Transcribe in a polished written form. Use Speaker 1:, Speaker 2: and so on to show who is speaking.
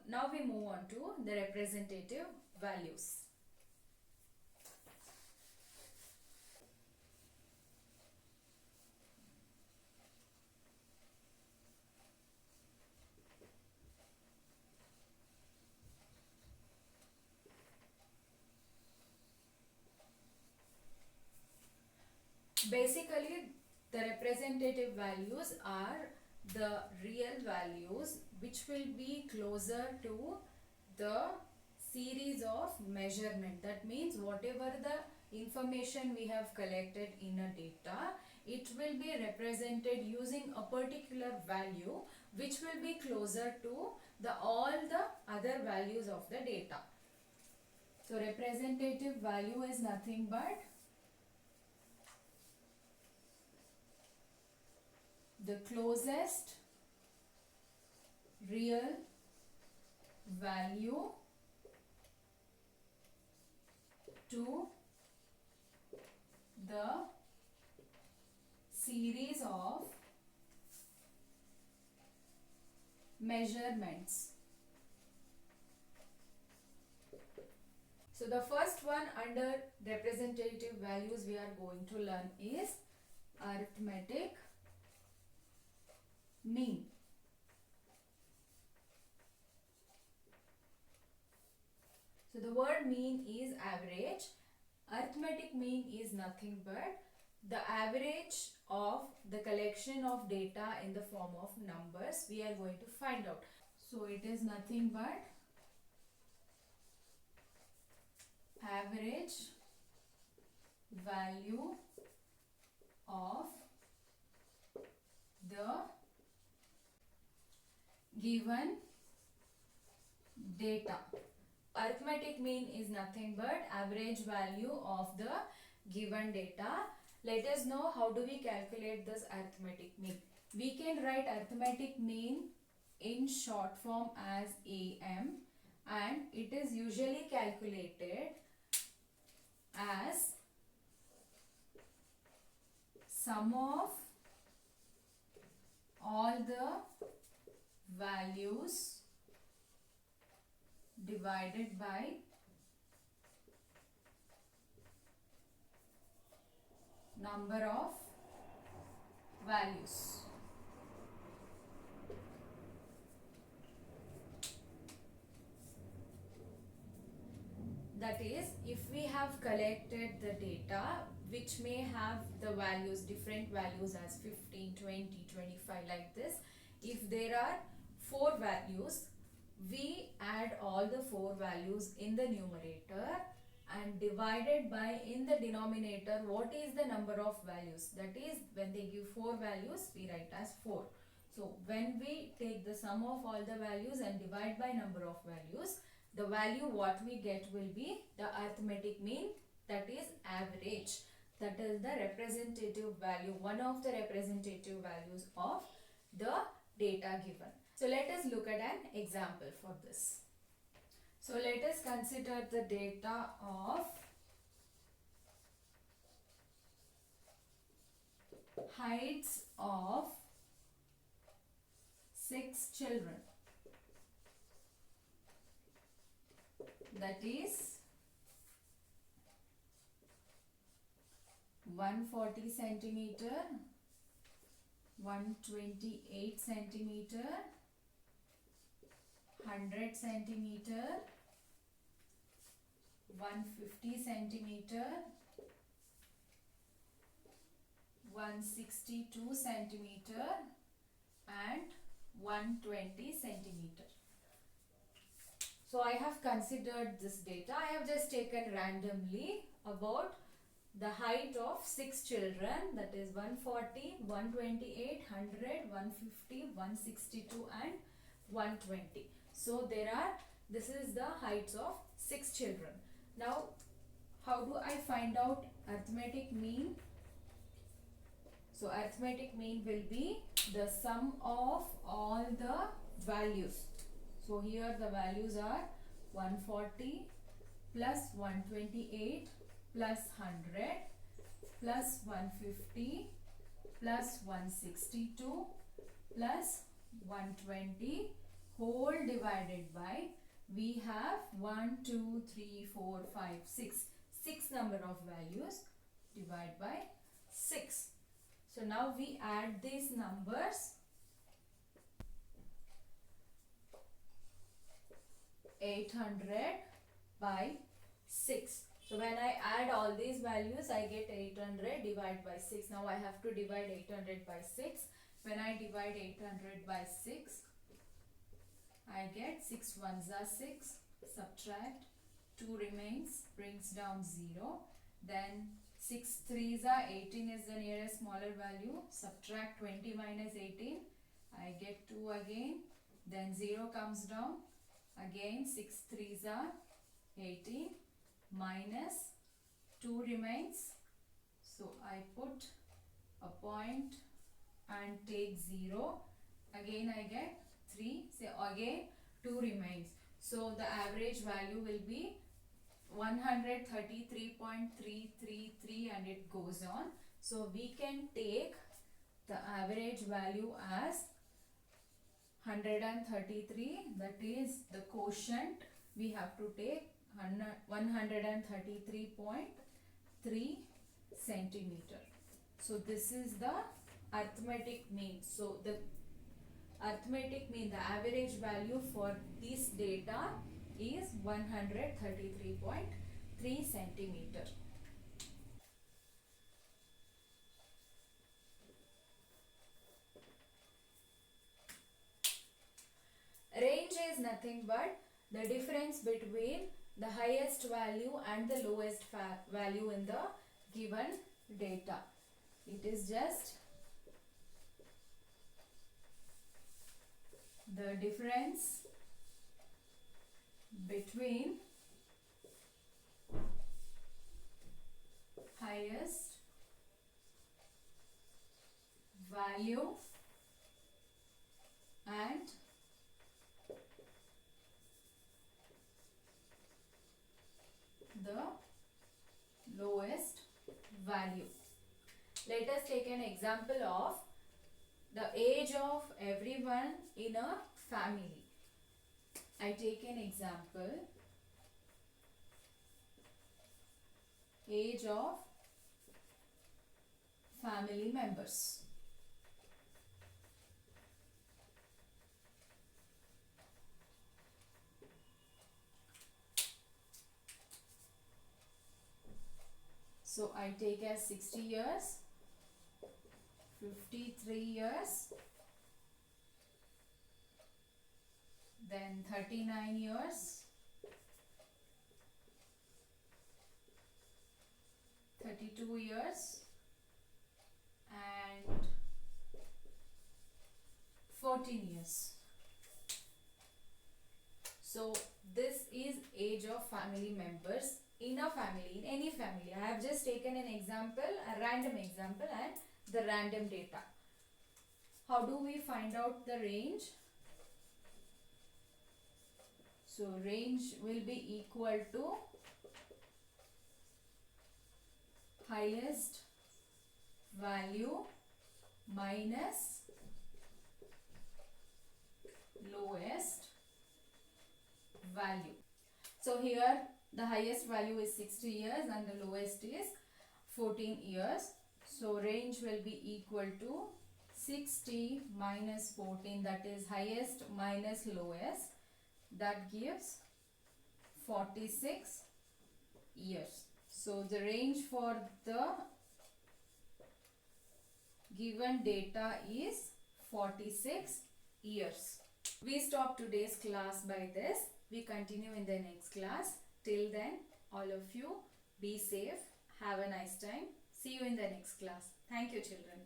Speaker 1: now we move on to the representative values. Basically, the representative values are the real values which will be closer to the series of measurement. That means whatever the information we have collected in a data, it will be represented using a particular value which will be closer to the all the other values of the data. So representative value is nothing but the closest real value to the series of measurements. So the first one under representative values we are going to learn is arithmetic mean. So the word mean is average. Arithmetic mean is nothing but the average of the collection of data in the form of numbers we are going to find out. So it is nothing but average value of the given data. Arithmetic mean is nothing but average value of the given data. Let us know how do we calculate this arithmetic mean. We can write arithmetic mean in short form as AM, and it is usually calculated as sum of all the values divided by number of values. That is, if we have collected the data which may have the values, different values as 15, 20, 25 like this. If there are 4 values, we add all the 4 values in the numerator and divided by in the denominator what is the number of values. That is, when they give 4 values, we write as 4. So when we take the sum of all the values and divide by number of values, the value what we get will be the arithmetic mean, that is average. That is the representative value, one of the representative values of the data given. So let us look at an example for this. So let us consider the data of heights of 6 children. That is 140 centimeter, 128 centimeter, 100 centimeter, 150 centimeter, 162 centimeter and 120 centimeter. So I have considered this data. I have just taken randomly about the height of 6 children, that is 140, 128, 100, 150, 162 and 120. So this is the heights of 6 children. Now how do I find out arithmetic mean? So arithmetic mean will be the sum of all the values. So here the values are 140 plus 128 plus 100 plus 150 plus 162 plus 120 whole divided by, we have 1, 2, 3, 4, 5, 6. 6 number of values, divide by 6. So now we add these numbers. 800 by 6. So when I add all these values, I get 800 divided by 6. Now I have to divide 800 by 6. When I divide 800 by 6, I get 6 ones are 6, subtract, 2 remains, brings down 0. Then 6 threes are 18 is the nearest smaller value, subtract 20 minus 18, I get 2 again, then 0 comes down, again 6 threes are 18, minus 2 remains, so I put a point and take 0, again I get 3, so again 2 remains, so the average value will be 133.333 and it goes on. So we can take the average value as 133, that is the quotient we have to take 133.3 centimeter. So this is the arithmetic mean. So the arithmetic mean, the average value for this data is 133.3 centimeter. Range is nothing but the difference between the highest value and the lowest value in the given data. It is just the difference between highest value and the lowest value. Let us take an example of the age of everyone in a family. I take an example, age of family members. So I take as 60 years, 53 years, then 39 years, 32 years and 14 years. So this is age of family members in a family, in any family. I have just taken an example, a random example and the random data. How do we find out the range? So range will be equal to highest value minus lowest value. So here the highest value is 60 years and the lowest is 14 years. So range will be equal to 60 minus 14, that is highest minus lowest, that gives 46 years. So the range for the given data is 46 years. We stop today's class by this. We continue in the next class. Till then, all of you be safe. Have a nice time. See you in the next class. Thank you, children.